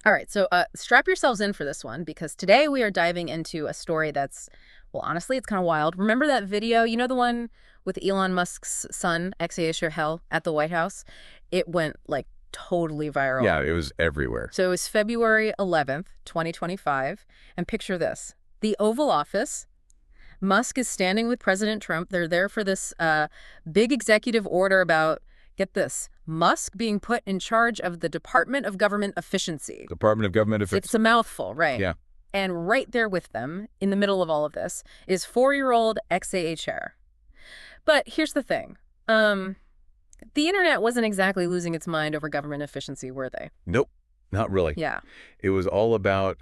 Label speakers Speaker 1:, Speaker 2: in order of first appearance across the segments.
Speaker 1: All right, so strap yourselves in for this one because today we are diving into a story that's, well, honestly, it's kind of wild. Remember that video? You know the one with Elon Musk's son, Hell, at the White House? It went like totally viral.
Speaker 2: Yeah, it was everywhere.
Speaker 1: So it was February 11th, 2025, and picture this. The Oval Office, Musk is standing with President Trump. They're there for this big executive order about, get this, Musk being put in charge of the Department of Government Efficiency.
Speaker 2: Department of Government Efficiency.
Speaker 1: It's a mouthful, right?
Speaker 2: Yeah.
Speaker 1: And right there with them, in the middle of all of this, is 4-year-old XAHR. But here's the thing. The internet wasn't exactly losing its mind over government efficiency, were they?
Speaker 2: Nope, not really.
Speaker 1: Yeah.
Speaker 2: It was all about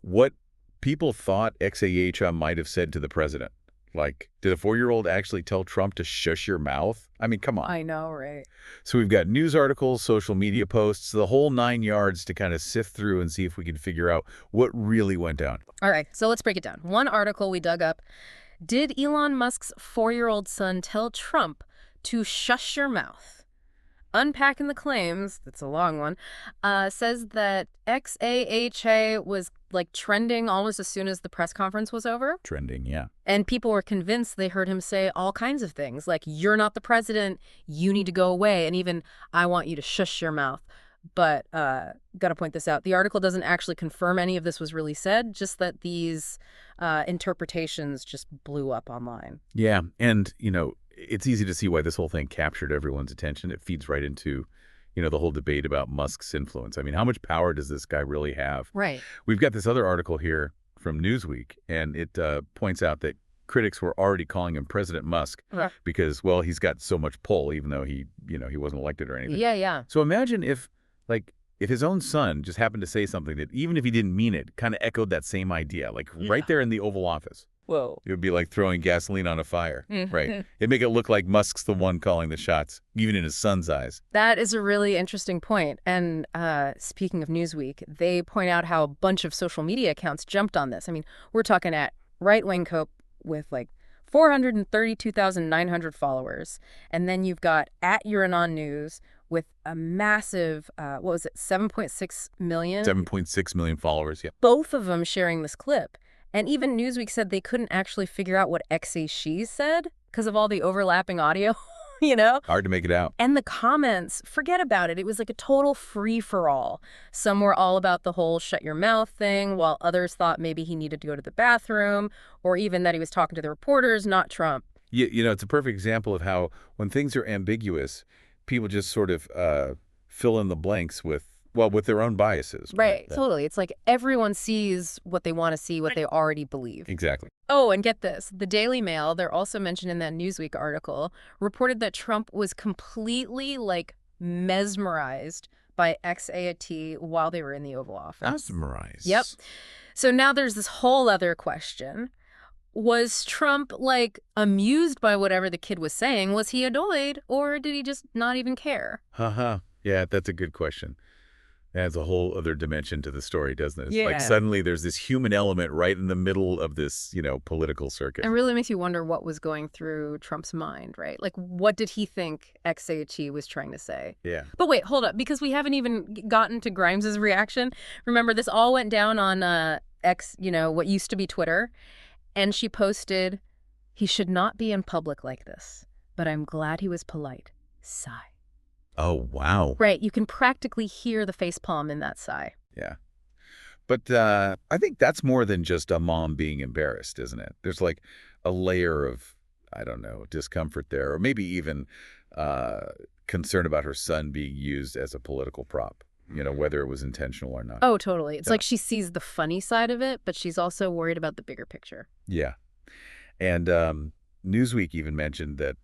Speaker 2: what people thought XAHA might have said to the president. Like, did a 4-year-old actually tell Trump to shush your mouth? I mean, come on.
Speaker 1: I know, right?
Speaker 2: So we've got news articles, social media posts, the whole 9 yards to kind of sift through and see if we can figure out what really went down.
Speaker 1: All right, so let's break it down. One article we dug up. Did Elon Musk's 4-year-old son tell Trump to shush your mouth? Unpacking the claims, that's a long one, says that XAHA was like trending almost as soon as the press conference was over.
Speaker 2: Trending, yeah.
Speaker 1: And people were convinced they heard him say all kinds of things like, you're not the president, you need to go away, and even, I want you to shush your mouth. But got to point this out. The article doesn't actually confirm any of this was really said, just that these interpretations just blew up online.
Speaker 2: Yeah, and, it's easy to see why this whole thing captured everyone's attention. It feeds right into, the whole debate about Musk's influence. I mean, how much power does this guy really have?
Speaker 1: Right.
Speaker 2: We've got this other article here from Newsweek, and it points out that critics were already calling him President Musk because, well, he's got so much pull, even though he wasn't elected or anything.
Speaker 1: Yeah, yeah.
Speaker 2: So imagine if his own son just happened to say something that, even if he didn't mean it, kind of echoed that same idea, right there in the Oval Office.
Speaker 1: Whoa.
Speaker 2: It would be like throwing gasoline on a fire, right? It'd make it look like Musk's the one calling the shots, even in his son's eyes.
Speaker 1: That is a really interesting point. And speaking of Newsweek, they point out how a bunch of social media accounts jumped on this. I mean, we're talking at Right-Wing Cope with like 432,900 followers. And then you've got at Elon News with a massive, 7.6 million?
Speaker 2: 7.6 million followers, yeah.
Speaker 1: Both of them sharing this clip. And even Newsweek said they couldn't actually figure out what XAHE said because of all the overlapping audio,
Speaker 2: Hard to make it out.
Speaker 1: And the comments, forget about it. It was like a total free-for-all. Some were all about the whole shut your mouth thing, while others thought maybe he needed to go to the bathroom, or even that he was talking to the reporters, not Trump.
Speaker 2: It's a perfect example of how when things are ambiguous, people just sort of fill in the blanks with their own biases.
Speaker 1: Right, totally. It's like everyone sees what they want to see, what they already believe.
Speaker 2: Exactly.
Speaker 1: Oh, and get this. The Daily Mail, they're also mentioned in that Newsweek article, reported that Trump was completely, mesmerized by XAT while they were in the Oval Office.
Speaker 2: Mesmerized.
Speaker 1: Yep. So now there's this whole other question. Was Trump, amused by whatever the kid was saying? Was he annoyed, or did he just not even care?
Speaker 2: Yeah, that's a good question. Adds a whole other dimension to the story, doesn't it?
Speaker 1: Yeah.
Speaker 2: Suddenly there's this human element right in the middle of this, political circuit.
Speaker 1: It really makes you wonder what was going through Trump's mind, right? What did he think XAT was trying to say?
Speaker 2: Yeah.
Speaker 1: But wait, hold up, because we haven't even gotten to Grimes's reaction. Remember, this all went down on what used to be Twitter, and she posted, "He should not be in public like this, but I'm glad he was polite. Sigh."
Speaker 2: Oh, wow.
Speaker 1: Right. You can practically hear the facepalm in that sigh.
Speaker 2: Yeah. But I think that's more than just a mom being embarrassed, isn't it? There's a layer of, I don't know, discomfort there, or maybe even concern about her son being used as a political prop, whether it was intentional or not.
Speaker 1: Oh, totally. It's like she sees the funny side of it, but she's also worried about the bigger picture.
Speaker 2: Yeah. And Newsweek even mentioned that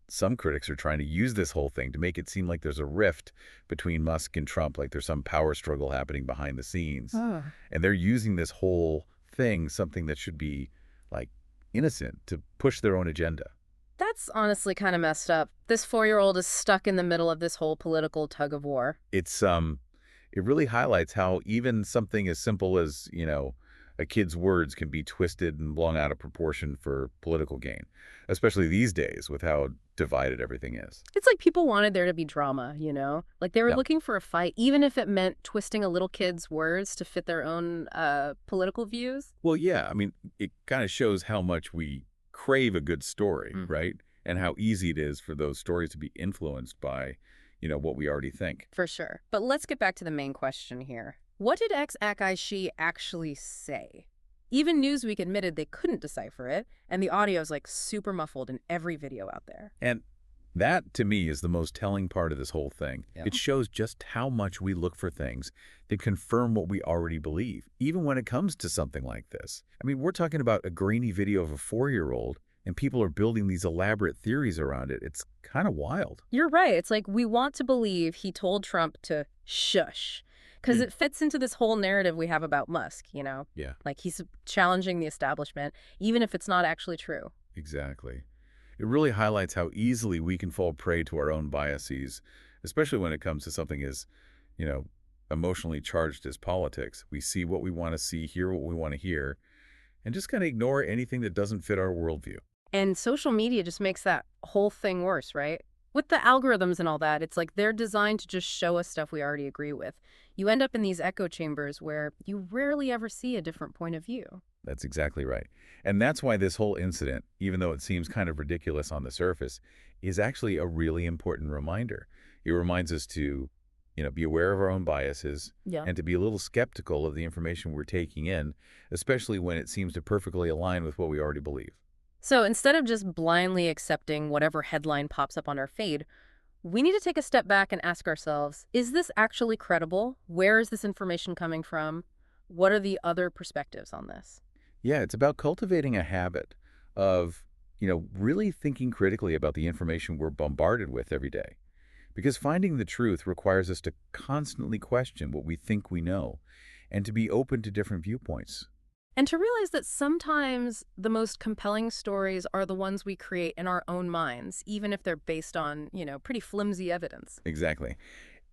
Speaker 2: some critics are trying to use this whole thing to make it seem like there's a rift between Musk and Trump, like there's some power struggle happening behind the scenes.
Speaker 1: Oh.
Speaker 2: And they're using this whole thing, something that should be, innocent, to push their own agenda.
Speaker 1: That's honestly kind of messed up. This 4-year-old is stuck in the middle of this whole political tug of war.
Speaker 2: It really highlights how even something as simple as, a kid's words can be twisted and blown out of proportion for political gain, especially these days with how divided everything is.
Speaker 1: It's like people wanted there to be drama, Like they were
Speaker 2: Yeah.
Speaker 1: looking for a fight, even if it meant twisting a little kid's words to fit their own political views.
Speaker 2: Well, yeah, I mean, it kind of shows how much we crave a good story,
Speaker 1: Mm.
Speaker 2: right? And how easy it is for those stories to be influenced by, what we already think.
Speaker 1: For sure. But let's get back to the main question here. What did X Akai She actually say? Even Newsweek admitted they couldn't decipher it, and the audio is like super muffled in every video out there.
Speaker 2: And that, to me, is the most telling part of this whole thing.
Speaker 1: Yeah.
Speaker 2: It shows just how much we look for things that confirm what we already believe, even when it comes to something like this. I mean, we're talking about a grainy video of a 4-year-old, and people are building these elaborate theories around it. It's kind of wild.
Speaker 1: You're right. It's like we want to believe he told Trump to shush, because it fits into this whole narrative we have about Musk.
Speaker 2: Yeah,
Speaker 1: Like he's challenging the establishment, even if it's not actually true.
Speaker 2: exactly. It really highlights how easily we can fall prey to our own biases, especially when it comes to something as, you know, emotionally charged as politics. We see what we want to see, hear what we want to hear, and just kind of ignore anything that doesn't fit our worldview.
Speaker 1: And social media just makes that whole thing worse, right? With the algorithms and all that, it's like they're designed to just show us stuff we already agree with. You end up in these echo chambers where you rarely ever see a different point of view.
Speaker 2: That's exactly right. And that's why this whole incident, even though it seems kind of ridiculous on the surface, is actually a really important reminder. It reminds us to, be aware of our own biases
Speaker 1: Yeah.
Speaker 2: and to be a little skeptical of the information we're taking in, especially when it seems to perfectly align with what we already believe.
Speaker 1: So instead of just blindly accepting whatever headline pops up on our feed, we need to take a step back and ask ourselves, is this actually credible? Where is this information coming from? What are the other perspectives on this?
Speaker 2: Yeah, it's about cultivating a habit of, really thinking critically about the information we're bombarded with every day. Because finding the truth requires us to constantly question what we think we know and to be open to different viewpoints.
Speaker 1: And to realize that sometimes the most compelling stories are the ones we create in our own minds, even if they're based on, pretty flimsy evidence.
Speaker 2: Exactly.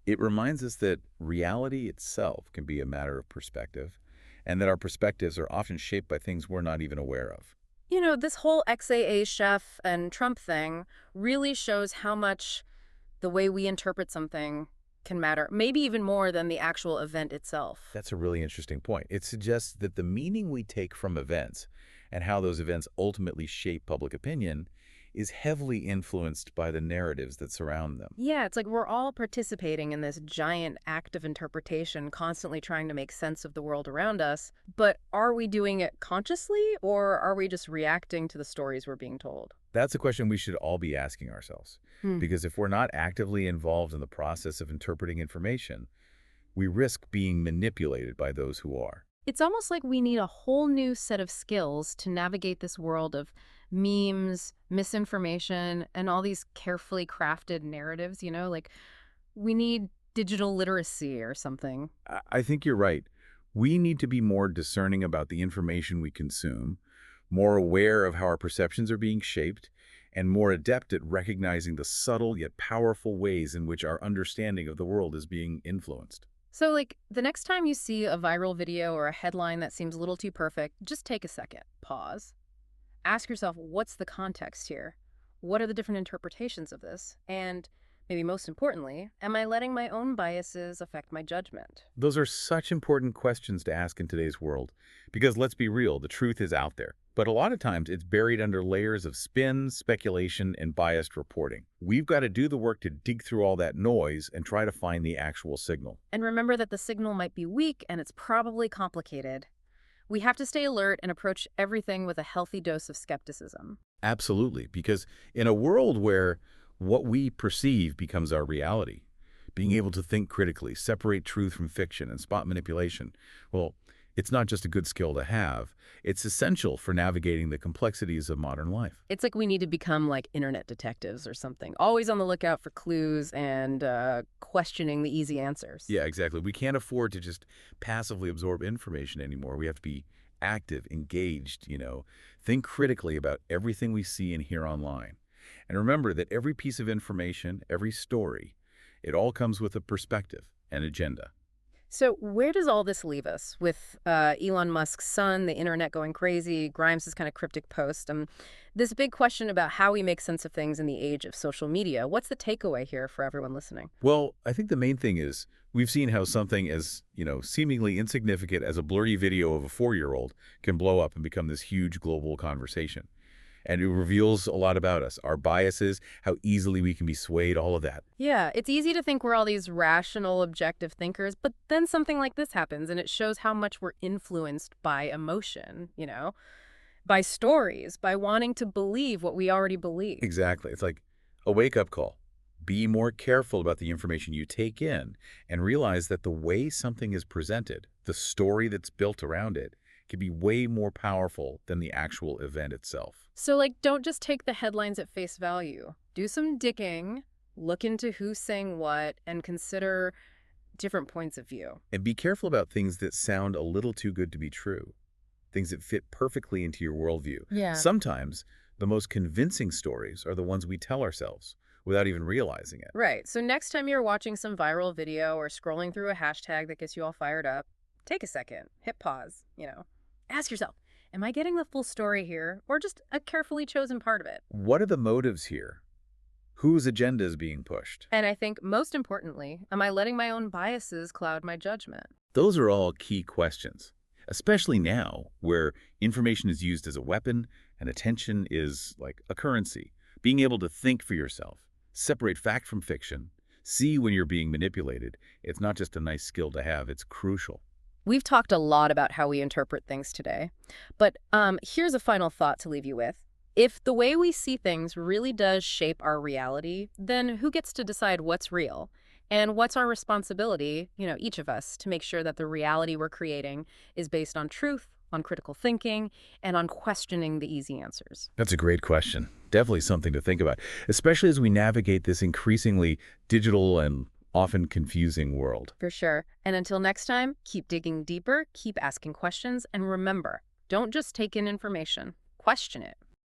Speaker 2: It reminds us that reality itself can be a matter of perspective, and that our perspectives are often shaped by things we're not even aware of.
Speaker 1: This whole XAA chef and Trump thing really shows how much the way we interpret something can matter, maybe even more than the actual event itself.
Speaker 2: That's a really interesting point. It suggests that the meaning we take from events and how those events ultimately shape public opinion is heavily influenced by the narratives that surround them.
Speaker 1: Yeah, it's like we're all participating in this giant act of interpretation, constantly trying to make sense of the world around us. But are we doing it consciously, or are we just reacting to the stories we're being told?
Speaker 2: That's a question we should all be asking ourselves. Because if we're not actively involved in the process of interpreting information, we risk being manipulated by those who are.
Speaker 1: It's almost like we need a whole new set of skills to navigate this world of memes, misinformation, and all these carefully crafted narratives, Like we need digital literacy or something.
Speaker 2: I think you're right. We need to be more discerning about the information we consume, more aware of how our perceptions are being shaped, and more adept at recognizing the subtle yet powerful ways in which our understanding of the world is being influenced.
Speaker 1: So, like, the next time you see a viral video or a headline that seems a little too perfect, just take a second, pause. Ask yourself, what's the context here? What are the different interpretations of this? And maybe most importantly, am I letting my own biases affect my judgment?
Speaker 2: Those are such important questions to ask in today's world, because let's be real, the truth is out there. But a lot of times it's buried under layers of spin, speculation, and biased reporting. We've got to do the work to dig through all that noise and try to find the actual signal.
Speaker 1: And remember that the signal might be weak and it's probably complicated. We have to stay alert and approach everything with a healthy dose of skepticism.
Speaker 2: Absolutely, because in a world where what we perceive becomes our reality, being able to think critically, separate truth from fiction, and spot manipulation, well, it's not just a good skill to have, it's essential for navigating the complexities of modern life.
Speaker 1: It's like we need to become like internet detectives or something, always on the lookout for clues and questioning the easy answers.
Speaker 2: Yeah, exactly. We can't afford to just passively absorb information anymore. We have to be active, engaged, think critically about everything we see and hear online. And remember that every piece of information, every story, it all comes with a perspective, an agenda.
Speaker 1: So where does all this leave us with Elon Musk's son, the internet going crazy, Grimes' kind of cryptic post, this big question about how we make sense of things in the age of social media? What's the takeaway here for everyone listening?
Speaker 2: Well, I think the main thing is we've seen how something as, seemingly insignificant as a blurry video of a 4-year-old can blow up and become this huge global conversation. And it reveals a lot about us, our biases, how easily we can be swayed, all of that.
Speaker 1: Yeah, it's easy to think we're all these rational, objective thinkers, but then something like this happens and it shows how much we're influenced by emotion, by stories, by wanting to believe what we already believe.
Speaker 2: Exactly. It's like a wake-up call. Be more careful about the information you take in and realize that the way something is presented, the story that's built around it, can be way more powerful than the actual event itself.
Speaker 1: So, like, don't just take the headlines at face value. Do some digging, look into who's saying what, and consider different points of view.
Speaker 2: And be careful about things that sound a little too good to be true, things that fit perfectly into your worldview.
Speaker 1: Yeah.
Speaker 2: Sometimes the most convincing stories are the ones we tell ourselves without even realizing it.
Speaker 1: Right. So next time you're watching some viral video or scrolling through a hashtag that gets you all fired up, take a second, hit pause, ask yourself, am I getting the full story here or just a carefully chosen part of it?
Speaker 2: What are the motives here? Whose agenda is being pushed?
Speaker 1: And I think most importantly, am I letting my own biases cloud my judgment?
Speaker 2: Those are all key questions, especially now where information is used as a weapon and attention is like a currency. Being able to think for yourself, separate fact from fiction, see when you're being manipulated, it's not just a nice skill to have, it's crucial.
Speaker 1: We've talked a lot about how we interpret things today, but here's a final thought to leave you with. If the way we see things really does shape our reality, then who gets to decide what's real? And what's our responsibility, each of us, to make sure that the reality we're creating is based on truth, on critical thinking, and on questioning the easy answers?
Speaker 2: That's a great question. Definitely something to think about, especially as we navigate this increasingly digital and often confusing world.
Speaker 1: For sure. And until next time, keep digging deeper, keep asking questions, and remember, don't just take in information, question it.